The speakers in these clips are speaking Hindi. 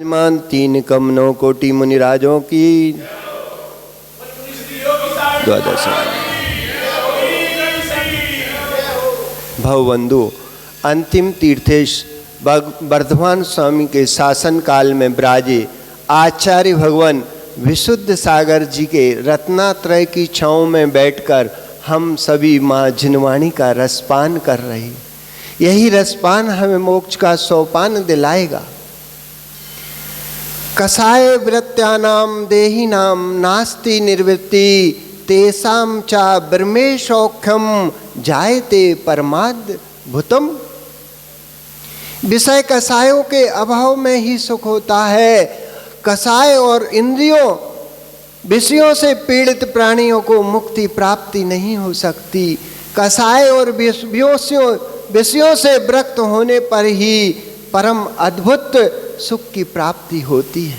विराजमान 3 कमनों कोटि मुनिराजों की द्वादश। भवबंधु, अंतिम तीर्थेश वर्धमान स्वामी के शासन काल में ब्राजे आचार्य भगवान विशुद्ध सागर जी के रत्नात्रय की छांव में बैठकर हम सभी माँ जिनवाणी का रसपान कर रहे। यही रसपान हमें मोक्ष का सोपान दिलाएगा। कसाय वृत्त्यानाम देहिनाम नास्ति निर्वृत्ति तेसाम चा ब्रह्मेशौख्यम जायते परमाद भूतम। विषय कसायों के अभाव में ही सुख होता है। कसाय और इंद्रियों विषयों से पीड़ित प्राणियों को मुक्ति प्राप्ति नहीं हो सकती। कसाय और विषयों से विरक्त होने पर ही परम अद्भुत सुख की प्राप्ति होती है।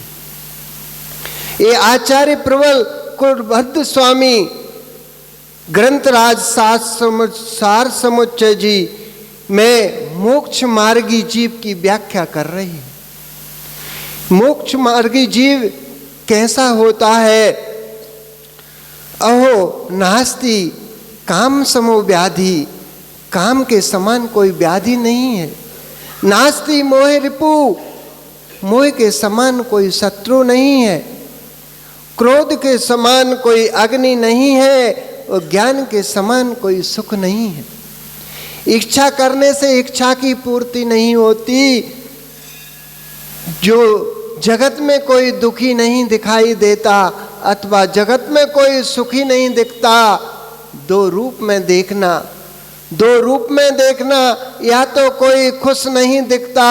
ये आचार्य प्रबल कुलभद्र स्वामी ग्रंथराज सार समुच्चय जी में मोक्ष मार्गी जीव की व्याख्या कर रही है। मोक्ष मार्गी जीव कैसा होता है? अहो नास्ति काम समो व्याधि, काम के समान कोई व्याधि नहीं है। नास्ति मोह रिपु, मोह के समान कोई शत्रु नहीं है। क्रोध के समान कोई अग्नि नहीं है और ज्ञान के समान कोई सुख नहीं है। इच्छा करने से इच्छा की पूर्ति नहीं होती। जो जगत में कोई दुखी नहीं दिखाई देता अथवा जगत में कोई सुखी नहीं दिखता, दो रूप में देखना, या तो कोई खुश नहीं दिखता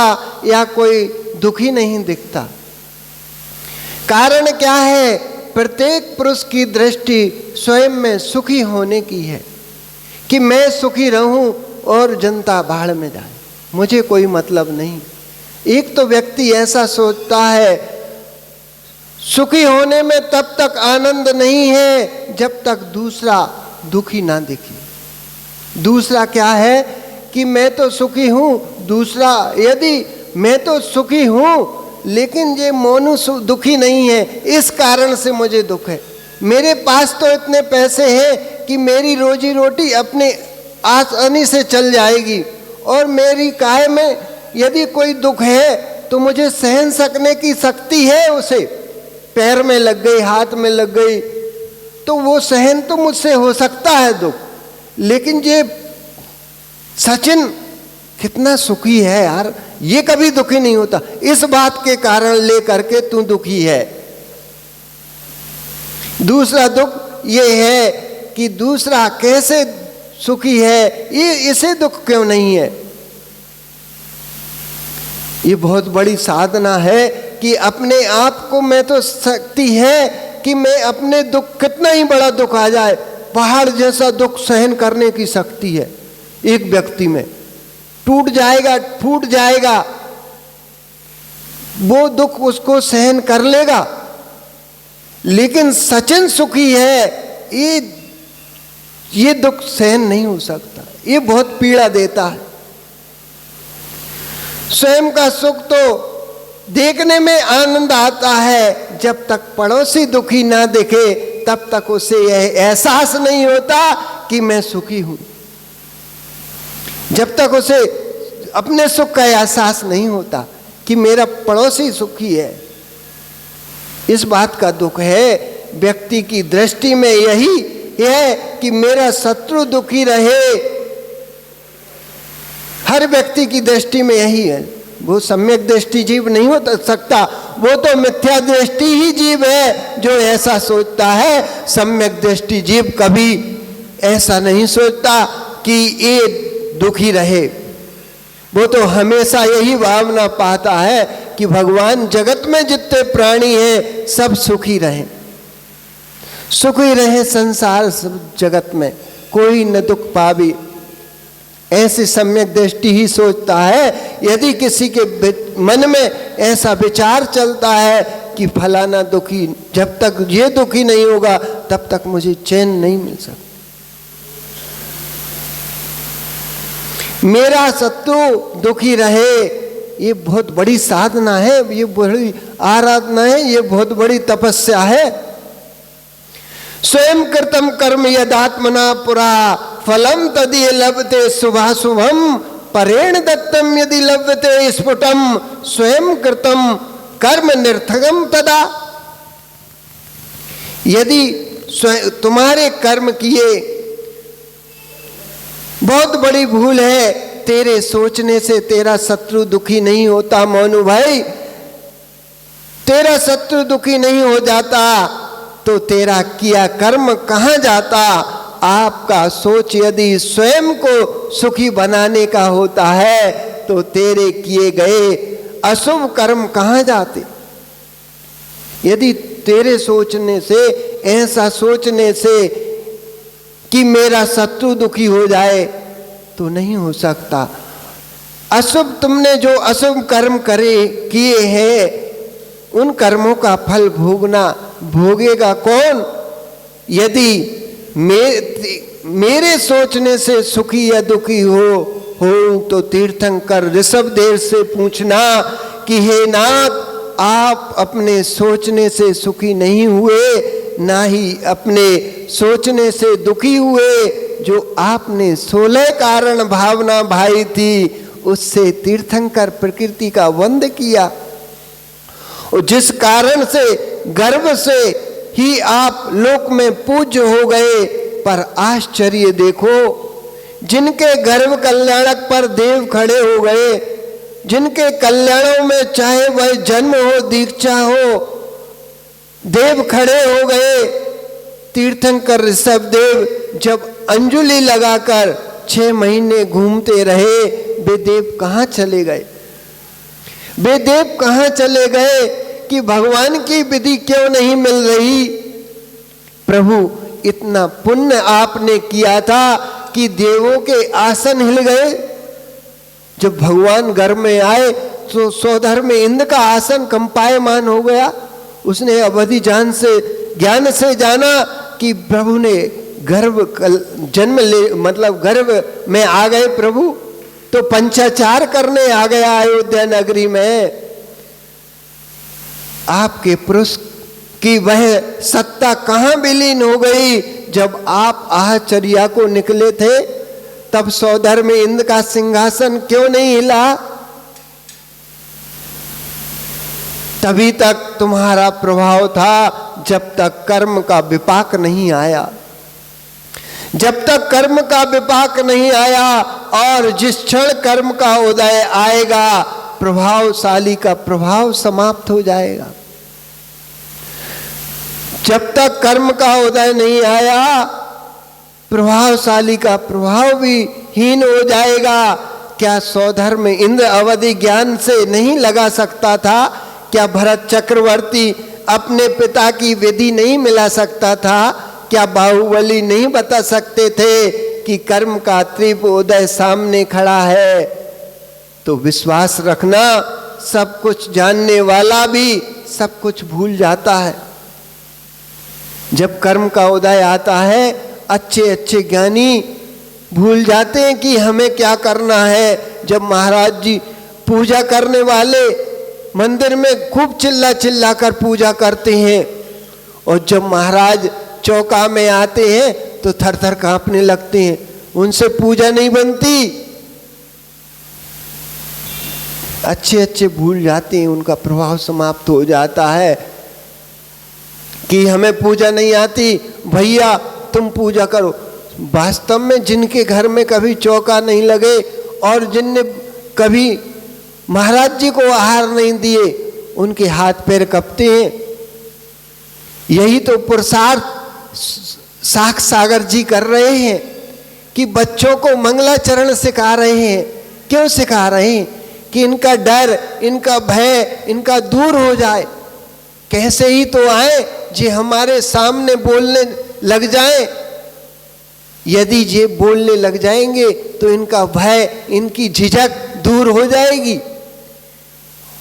या कोई दुखी नहीं दिखता। कारण क्या है? प्रत्येक पुरुष की दृष्टि स्वयं में सुखी होने की है कि मैं सुखी रहूं और जनता बाढ़ में जाए, मुझे कोई मतलब नहीं। एक तो व्यक्ति ऐसा सोचता है सुखी होने में तब तक आनंद नहीं है जब तक दूसरा दुखी ना दिखे। दूसरा क्या है कि मैं तो सुखी हूं, दूसरा यदि मैं तो सुखी हूं लेकिन ये मोनू दुखी नहीं है, इस कारण से मुझे दुख है। मेरे पास तो इतने पैसे हैं कि मेरी रोजी रोटी अपने आसानी से चल जाएगी और मेरी काय में यदि कोई दुख है तो मुझे सहन सकने की शक्ति है। उसे पैर में लग गई, हाथ में लग गई तो वो सहन तो मुझसे हो सकता है दुख। लेकिन ये सचिन कितना सुखी है यार, ये कभी दुखी नहीं होता। इस बात के कारण लेकर के तू दुखी है। दूसरा दुख ये है कि दूसरा कैसे सुखी है, ये इसे दुख क्यों नहीं है। ये बहुत बड़ी साधना है कि अपने आप को मैं तो शक्ति है कि मैं अपने दुख, कितना ही बड़ा दुख आ जाए, पहाड़ जैसा दुख सहन करने की शक्ति है एक व्यक्ति में। टूट जाएगा, फूट जाएगा, वो दुख उसको सहन कर लेगा। लेकिन सचिन सुखी है, ये दुख सहन नहीं हो सकता, ये बहुत पीड़ा देता है। स्वयं का सुख तो देखने में आनंद आता है, जब तक पड़ोसी दुखी ना दिखे तब तक उसे यह एहसास नहीं होता कि मैं सुखी हूं। जब तक उसे अपने सुख का एहसास नहीं होता कि मेरा पड़ोसी सुखी है, इस बात का दुख है। व्यक्ति की दृष्टि में यही है कि मेरा शत्रु दुखी रहे। हर व्यक्ति की दृष्टि में यही है। वो सम्यक दृष्टि जीव नहीं हो सकता, वो तो मिथ्या दृष्टि ही जीव है जो ऐसा सोचता है। सम्यक दृष्टि जीव कभी ऐसा नहीं सोचता कि ये दुखी रहे। वो तो हमेशा यही भावना पाता है कि भगवान जगत में जितने प्राणी हैं सब सुखी रहें, सुखी रहे संसार सब जगत में, कोई न दुख पावे। ऐसे सम्यक दृष्टि ही सोचता है। यदि किसी के मन में ऐसा विचार चलता है कि फलाना दुखी, जब तक ये दुखी नहीं होगा तब तक मुझे चैन नहीं मिल सकता। मेरा शत्रु दुखी रहे, ये बहुत बड़ी साधना है, ये बड़ी आराधना है, ये बहुत बड़ी तपस्या है। स्वयं कृतम कर्म यदात्मना पुरा फलम तदीय लभते शुभाशुभम परेण दत्तम यदि लभते स्फुटम स्वयं कृतम कर्म निर्थकम तदा। यदि तुम्हारे कर्म किए बहुत बड़ी भूल है, तेरे सोचने से तेरा शत्रु दुखी नहीं होता मोनू भाई, तेरा शत्रु दुखी नहीं हो जाता तो तेरा किया कर्म कहां जाता। आपका सोच यदि स्वयं को सुखी बनाने का होता है तो तेरे किए गए अशुभ कर्म कहां जाते। यदि तेरे सोचने से, ऐसा सोचने से कि मेरा शत्रु दुखी हो जाए तो नहीं हो सकता। अशुभ तुमने जो अशुभ कर्म किए हैं उन कर्मों का फल भोगेगा कौन। यदि मेरे सोचने से सुखी या दुखी हो तो तीर्थंकर ऋषभदेव से पूछना कि हे नाथ, आप अपने सोचने से सुखी नहीं हुए, ना ही अपने सोचने से दुखी हुए। जो आपने 16 कारण भावना भाई थी उससे तीर्थंकर प्रकृति का वंद किया, और जिस कारण से गर्व से ही आप लोक में पूज्य हो गए। पर आश्चर्य देखो, जिनके गर्व कल्याणक पर देव खड़े हो गए, जिनके कल्याणों में चाहे वह जन्म हो दीक्षा हो, देव खड़े हो गए। तीर्थंकर ऋषभदेव जब अंजुलि लगाकर 6 महीने घूमते रहे, वे देव कहाँ चले गए। वे देव कहाँ चले गए कि भगवान की विधि क्यों नहीं मिल रही। प्रभु, इतना पुण्य आपने किया था कि देवों के आसन हिल गए। जब भगवान घर में आए तो सौधर में इंद्र का आसन कंपायमान हो गया। उसने अवधि ज्ञान से जाना कि प्रभु ने जन्म मतलब गर्भ में आ गए प्रभु, तो पंचाचार करने आ गया अयोध्या नगरी में। आपके पुरुष की वह सत्ता कहां विलीन हो गई। जब आप आहचर्या को निकले थे तब सौधर में इंद्र का सिंहासन क्यों नहीं हिला। तभी तक तुम्हारा प्रभाव था, जब तक कर्म का विपाक नहीं आया। जब तक कर्म का विपाक नहीं आया, और जिस क्षण कर्म का उदय आएगा प्रभावशाली का प्रभाव समाप्त हो जाएगा। जब तक कर्म का उदय नहीं आया प्रभावशाली का प्रभाव भी हीन हो जाएगा। क्या सौधर में इंद्र अवधि ज्ञान से नहीं लगा सकता था। क्या भरत चक्रवर्ती अपने पिता की विधि नहीं मिला सकता था। क्या बाहुबली नहीं बता सकते थे कि कर्म का तीव्र उदय सामने खड़ा है। तो विश्वास रखना, सब कुछ जानने वाला भी सब कुछ भूल जाता है। जब कर्म का उदय आता है अच्छे अच्छे ज्ञानी भूल जाते हैं कि हमें क्या करना है। जब महाराज जी पूजा करने वाले मंदिर में खूब चिल्ला चिल्ला कर पूजा करते हैं, और जब महाराज चौका में आते हैं तो थर थर कांपने लगते हैं, उनसे पूजा नहीं बनती। अच्छे अच्छे भूल जाते हैं, उनका प्रभाव समाप्त हो जाता है कि हमें पूजा नहीं आती, भैया तुम पूजा करो। वास्तव में जिनके घर में कभी चौका नहीं लगे और जिनने कभी महाराज जी को आहार नहीं दिए, उनके हाथ पैर कपते हैं। यही तो पुरुषार्थ साख सागर जी कर रहे हैं कि बच्चों को मंगलाचरण सिखा रहे हैं। क्यों सिखा रहे हैं? कि इनका डर, इनका भय, इनका दूर हो जाए। कैसे ही तो आए जे हमारे सामने बोलने लग जाए। यदि ये बोलने लग जाएंगे तो इनका भय, इनकी झिझक दूर हो जाएगी।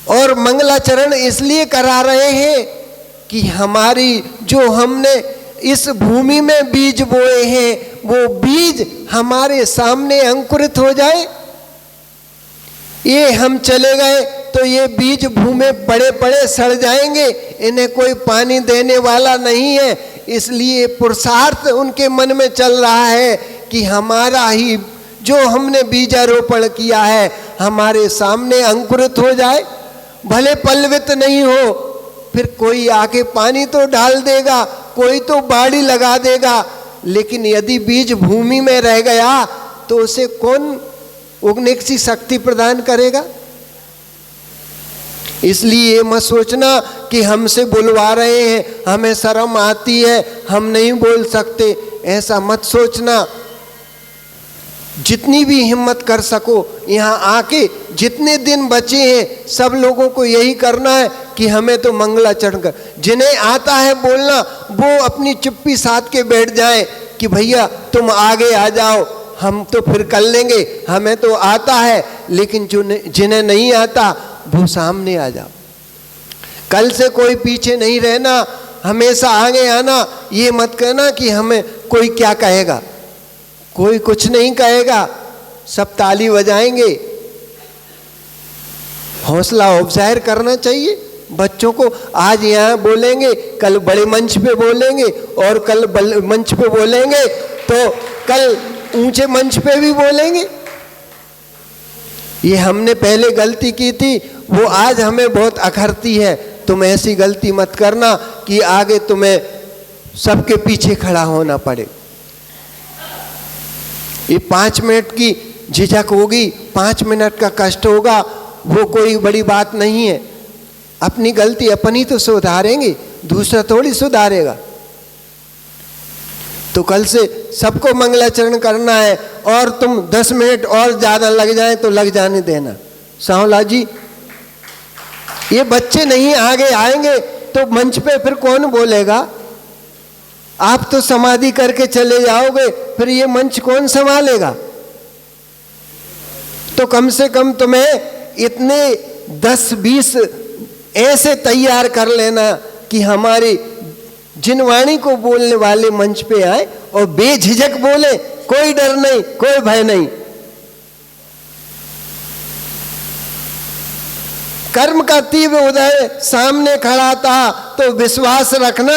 और मंगलाचरण इसलिए करा रहे हैं कि हमारी जो हमने इस भूमि में बीज बोए हैं वो बीज हमारे सामने अंकुरित हो जाए। ये हम चले गए तो ये बीज भूमि पड़े पड़े सड़ जाएंगे, इन्हें कोई पानी देने वाला नहीं है। इसलिए पुरुषार्थ उनके मन में चल रहा है कि हमारा ही जो हमने बीजारोपण किया है हमारे सामने अंकुरित हो जाए, भले पल्लवित नहीं हो, फिर कोई आके पानी तो डाल देगा, कोई तो बाड़ी लगा देगा, लेकिन यदि बीज भूमि में रह गया तो उसे कौन उगने की शक्ति प्रदान करेगा। इसलिए मत सोचना कि हमसे बुलवा रहे हैं, हमें शर्म आती है, हम नहीं बोल सकते, ऐसा मत सोचना। जितनी भी हिम्मत कर सको यहाँ आके, जितने दिन बचे हैं सब लोगों को यही करना है कि हमें तो मंगलाचरण कर। जिन्हें आता है बोलना वो अपनी चुप्पी साध के बैठ जाए कि भैया तुम आगे आ जाओ, हम तो फिर कर लेंगे, हमें तो आता है। लेकिन जिन्हें नहीं आता वो सामने आ जाओ। कल से कोई पीछे नहीं रहना, हमेशा आगे आना। ये मत कहना कि हमें कोई क्या कहेगा, कोई कुछ नहीं कहेगा, सब ताली बजाएंगे। हौसला अफजाहिर करना चाहिए बच्चों को। आज यहाँ बोलेंगे, कल बड़े मंच पे बोलेंगे, और कल बड़े मंच पे बोलेंगे तो कल ऊंचे मंच पे भी बोलेंगे। ये हमने पहले गलती की थी, वो आज हमें बहुत अखरती है। तुम ऐसी गलती मत करना कि आगे तुम्हें सबके पीछे खड़ा होना पड़े। ये 5 मिनट की झिझक होगी, 5 मिनट का कष्ट होगा, वो कोई बड़ी बात नहीं है। अपनी गलती अपनी तो सुधारेंगे, दूसरा थोड़ी सुधारेगा। तो कल से सबको मंगलाचरण करना है, और तुम 10 मिनट और ज़्यादा लग जाए तो लग जाने देना। सांवला जी, ये बच्चे नहीं आगे आएंगे तो मंच पे फिर कौन बोलेगा? आप तो समाधि करके चले जाओगे, फिर ये मंच कौन संभालेगा? तो कम से कम तुम्हें इतने 10-20 ऐसे तैयार कर लेना कि हमारी जिन वाणी को बोलने वाले मंच पे आए और बेझिझक बोले, कोई डर नहीं, कोई भय नहीं। कर्म का तीव्र उदय सामने खड़ा था तो विश्वास रखना,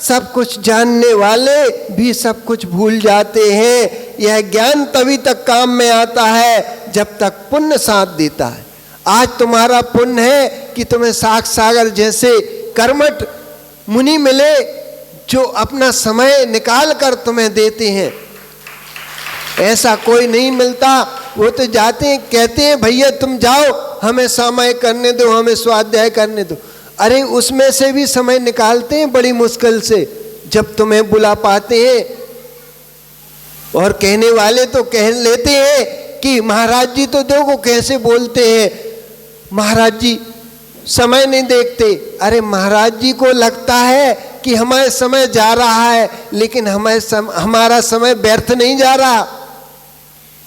सब कुछ जानने वाले भी सब कुछ भूल जाते हैं। यह ज्ञान तभी तक काम में आता है जब तक पुण्य साथ देता है। आज तुम्हारा पुण्य है कि तुम्हें साख सागर जैसे कर्मठ मुनि मिले जो अपना समय निकाल कर तुम्हें देते हैं। ऐसा कोई नहीं मिलता। वो तो जाते हैं, कहते हैं भैया तुम जाओ, हमें समय करने दो, हमें स्वाध्याय करने दो। अरे उसमें से भी समय निकालते हैं बड़ी मुश्किल से, जब तुम्हें बुला पाते हैं। और कहने वाले तो कह लेते हैं कि महाराज जी तो देखो कैसे बोलते हैं, महाराज जी समय नहीं देखते। अरे महाराज जी को लगता है कि हमारा समय जा रहा है, लेकिन हमारा समय व्यर्थ नहीं जा रहा।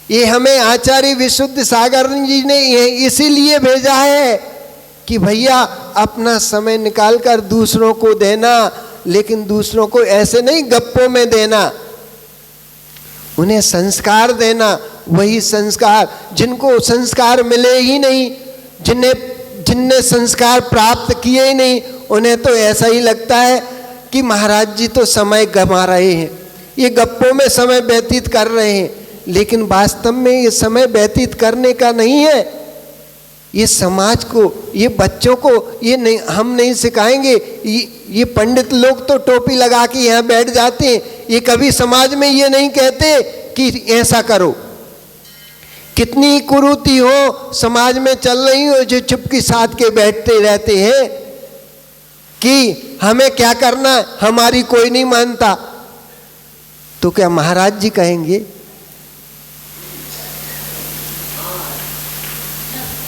ये हमें आचार्य विशुद्ध सागर जी ने इसीलिए भेजा है कि भैया अपना समय निकाल कर दूसरों को देना, लेकिन दूसरों को ऐसे नहीं गप्पों में देना, उन्हें संस्कार देना। वही संस्कार जिनको संस्कार मिले ही नहीं, जिनने संस्कार प्राप्त किए ही नहीं, उन्हें तो ऐसा ही लगता है कि महाराज जी तो समय गंवा रहे हैं, ये गप्पों में समय व्यतीत कर रहे हैं। लेकिन वास्तव में ये समय व्यतीत करने का नहीं है। ये समाज को, ये बच्चों को ये नहीं, हम नहीं सिखाएंगे। ये पंडित लोग तो टोपी लगा के यहाँ बैठ जाते हैं, ये कभी समाज में ये नहीं कहते कि ऐसा करो। कितनी कुरीति हो समाज में चल रही हो, जो चुपकी साध के बैठते रहते हैं कि हमें क्या करना है, हमारी कोई नहीं मानता। तो क्या महाराज जी कहेंगे?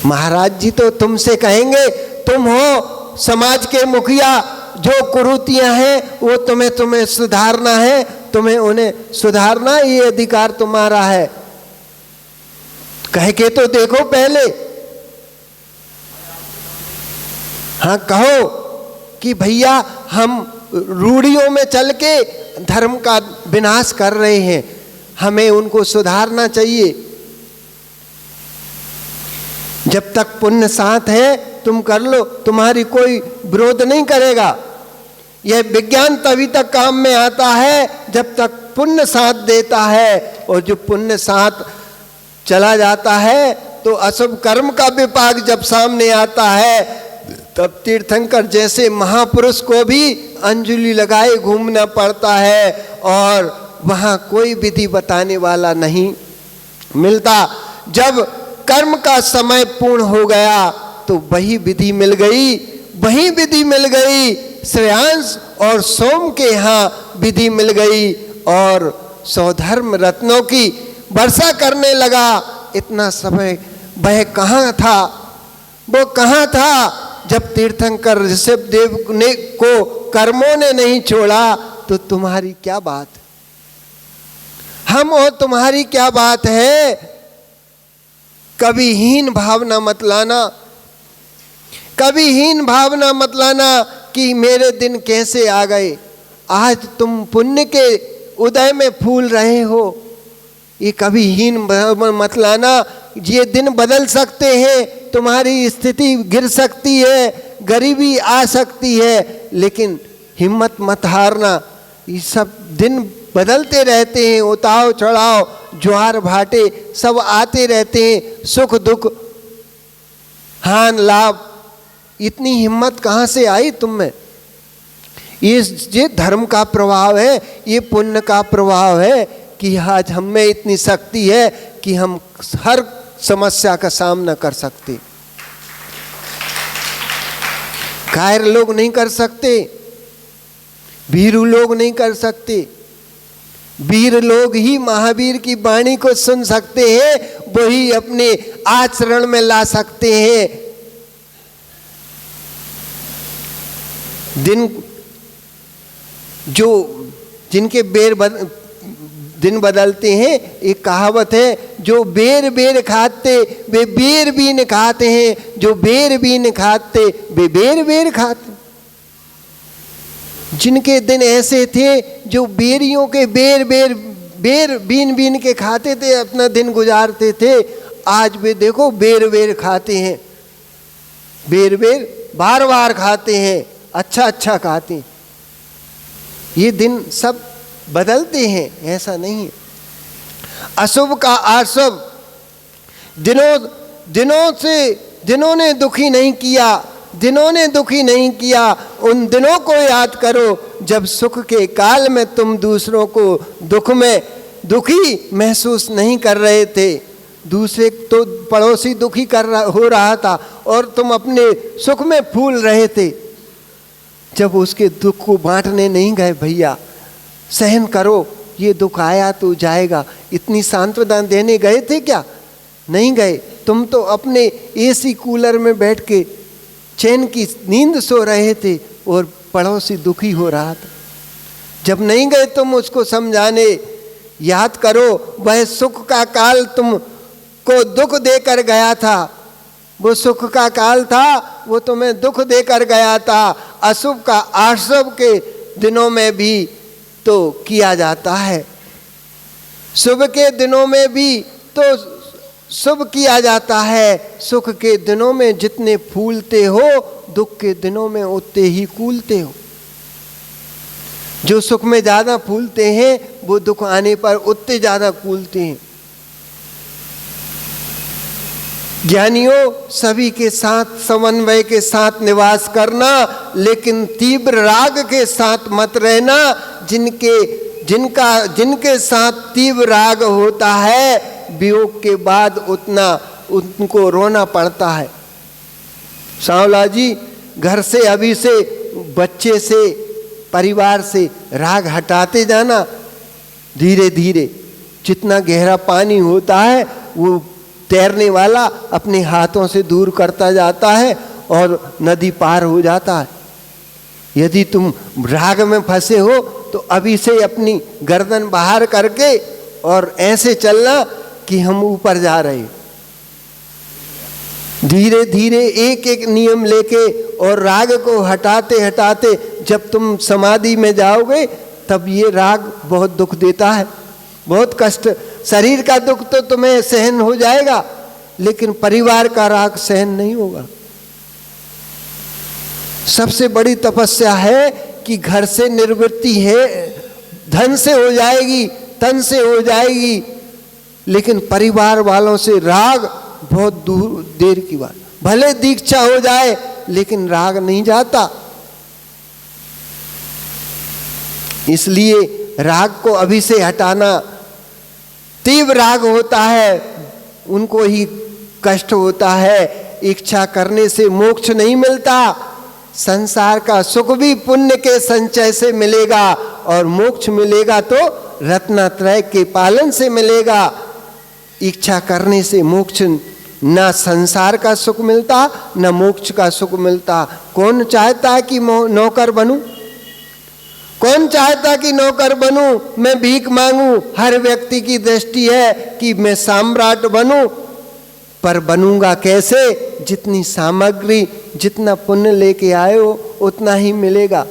महाराज जी तो तुमसे कहेंगे, तुम हो समाज के मुखिया, जो कुरीतियां हैं वो तुम्हें सुधारना है, तुम्हें उन्हें सुधारना, ये अधिकार तुम्हारा है। कह के तो देखो पहले। हाँ कहो कि भैया हम रूढ़ियों में चल के धर्म का विनाश कर रहे हैं, हमें उनको सुधारना चाहिए। जब तक पुण्य साथ है तुम कर लो, तुम्हारी कोई विरोध नहीं करेगा। यह विज्ञान तभी तक काम में आता है जब तक पुण्य साथ देता है, और जो पुण्य साथ चला जाता है तो अशुभ कर्म का विपाक जब सामने आता है तब तीर्थंकर जैसे महापुरुष को भी अंजलि लगाए घूमना पड़ता है, और वहाँ कोई विधि बताने वाला नहीं मिलता। जब कर्म का समय पूर्ण हो गया तो वही विधि मिल गई, वही विधि मिल गई। श्रेयांश और सोम के यहाँ विधि मिल गई और सौधर्म रत्नों की वर्षा करने लगा। इतना समय वह कहाँ था, वो कहाँ था जब तीर्थंकर ऋषभ देव ने को कर्मों ने नहीं छोड़ा। तो तुम्हारी क्या बात, हम और तुम्हारी क्या बात है। कभी हीन भावना मत लाना, कभी हीन भावना मत लाना कि मेरे दिन कैसे आ गए। आज तुम पुण्य के उदय में फूल रहे हो, ये कभी हीन मत लाना। ये दिन बदल सकते हैं, तुम्हारी स्थिति गिर सकती है, गरीबी आ सकती है, लेकिन हिम्मत मत हारना। ये सब दिन बदलते रहते हैं, उताव चढ़ाव ज्वार भाटे सब आते रहते हैं, सुख दुख हान लाभ। इतनी हिम्मत कहाँ से आई तुम में? ये धर्म का प्रभाव है, ये पुण्य का प्रभाव है कि आज हम में इतनी शक्ति है कि हम हर समस्या का सामना कर सकते। कायर लोग नहीं कर सकते, भीरू लोग नहीं कर सकते। वीर लोग ही महावीर की वाणी को सुन सकते हैं, वही अपने आचरण में ला सकते हैं। जिनके दिन बदलते हैं, एक कहावत है, जो बेर बेर खाते वे बेर भी न खाते हैं, जो बेर भी न खाते वे बेर बेर खाते। जिनके दिन ऐसे थे जो बेरियों के बेर बीन बीन के खाते थे, अपना दिन गुजारते थे, आज वे देखो बेर बेर खाते हैं, बेर बेर बार बार खाते हैं, अच्छा अच्छा खाते हैं। ये दिन सब बदलते हैं, ऐसा नहीं है। अशुभ का अशुभ दिनों ने दुखी नहीं किया, जिन्होंने दुखी नहीं किया उन दिनों को याद करो जब सुख के काल में तुम दूसरों को दुख में दुखी महसूस नहीं कर रहे थे। दूसरे तो पड़ोसी दुखी हो रहा था और तुम अपने सुख में फूल रहे थे। जब उसके दुख को बांटने नहीं गए, भैया सहन करो, ये दुख आया तो जाएगा, इतनी सांत्वना देने गए थे क्या? नहीं गए। तुम तो अपने एसी कूलर में बैठ के चैन की नींद सो रहे थे और पड़ोसी दुखी हो रहा था। जब नहीं गए तुम उसको समझाने, याद करो वह सुख का काल तुमको दुख देकर गया था, वो सुख का काल था, वो तुम्हें दुख देकर गया था। अशुभ का अशुभ के दिनों में भी तो किया जाता है, शुभ के दिनों में भी तो शुभ किया जाता है। सुख के दिनों में जितने फूलते हो, दुख के दिनों में उतने ही कूलते हो। जो सुख में ज्यादा फूलते हैं वो दुख आने पर उतने ज्यादा कूलते हैं। ज्ञानियों, सभी के साथ समन्वय के साथ निवास करना, लेकिन तीव्र राग के साथ मत रहना। जिनके साथ तीव्र राग होता है, वियोग के बाद उनको रोना पड़ता है। सांवला जी, घर से अभी से बच्चे से परिवार से राग हटाते जाना धीरे धीरे। जितना गहरा पानी होता है वो तैरने वाला अपने हाथों से दूर करता जाता है और नदी पार हो जाता है। यदि तुम राग में फंसे हो तो अभी से अपनी गर्दन बाहर करके और ऐसे चलना कि हम ऊपर जा रहे। धीरे धीरे एक एक नियम लेके और राग को हटाते हटाते जब तुम समाधि में जाओगे तब ये राग बहुत दुख देता है, बहुत कष्ट। शरीर का दुख तो तुम्हें सहन हो जाएगा, लेकिन परिवार का राग सहन नहीं होगा। सबसे बड़ी तपस्या है कि घर से निवृत्ति है, धन से हो जाएगी, तन से हो जाएगी, लेकिन परिवार वालों से राग बहुत दूर देर की बात। भले दीक्षा हो जाए लेकिन राग नहीं जाता। इसलिए राग को अभी से हटाना। तीव्र राग होता है उनको ही कष्ट होता है, इच्छा करने से मोक्ष नहीं मिलता। संसार का सुख भी पुण्य के संचय से मिलेगा और मोक्ष मिलेगा तो रत्नत्रय के पालन से मिलेगा। इच्छा करने से मोक्ष, ना संसार का सुख मिलता ना मोक्ष का सुख मिलता। कौन चाहता है कि नौकर बनूं? कौन चाहता कि नौकर बनूं, मैं भीख मांगूं? हर व्यक्ति की दृष्टि है कि मैं सम्राट बनूं, पर बनूंगा कैसे? जितनी सामग्री, जितना पुण्य लेके आए हो उतना ही मिलेगा।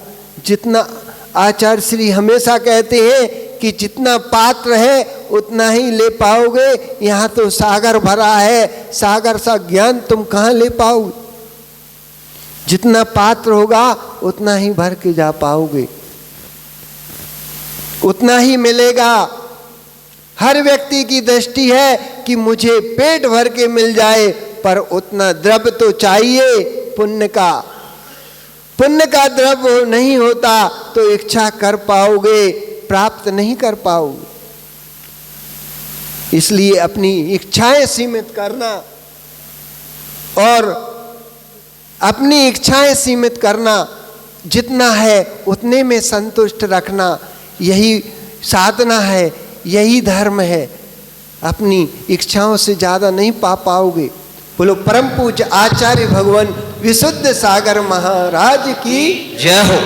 जितना आचार्य श्री हमेशा कहते हैं कि जितना पात्र है उतना ही ले पाओगे। यहाँ तो सागर भरा है, सागर सा ज्ञान तुम कहाँ ले पाओगे? जितना पात्र होगा उतना ही भर के जा पाओगे, उतना ही मिलेगा। हर व्यक्ति की दृष्टि है कि मुझे पेट भर के मिल जाए, पर उतना द्रव्य तो चाहिए पुण्य का। पुण्य का द्रव्य नहीं होता तो इच्छा कर पाओगे, प्राप्त नहीं कर पाओगे। इसलिए अपनी इच्छाएं सीमित करना और अपनी इच्छाएं सीमित करना, जितना है उतने में संतुष्ट रखना, यही साधना है, यही धर्म है। अपनी इच्छाओं से ज्यादा नहीं पा पाओगे। बोलो परम पूज्य आचार्य भगवान विशुद्ध सागर महाराज की जय हो।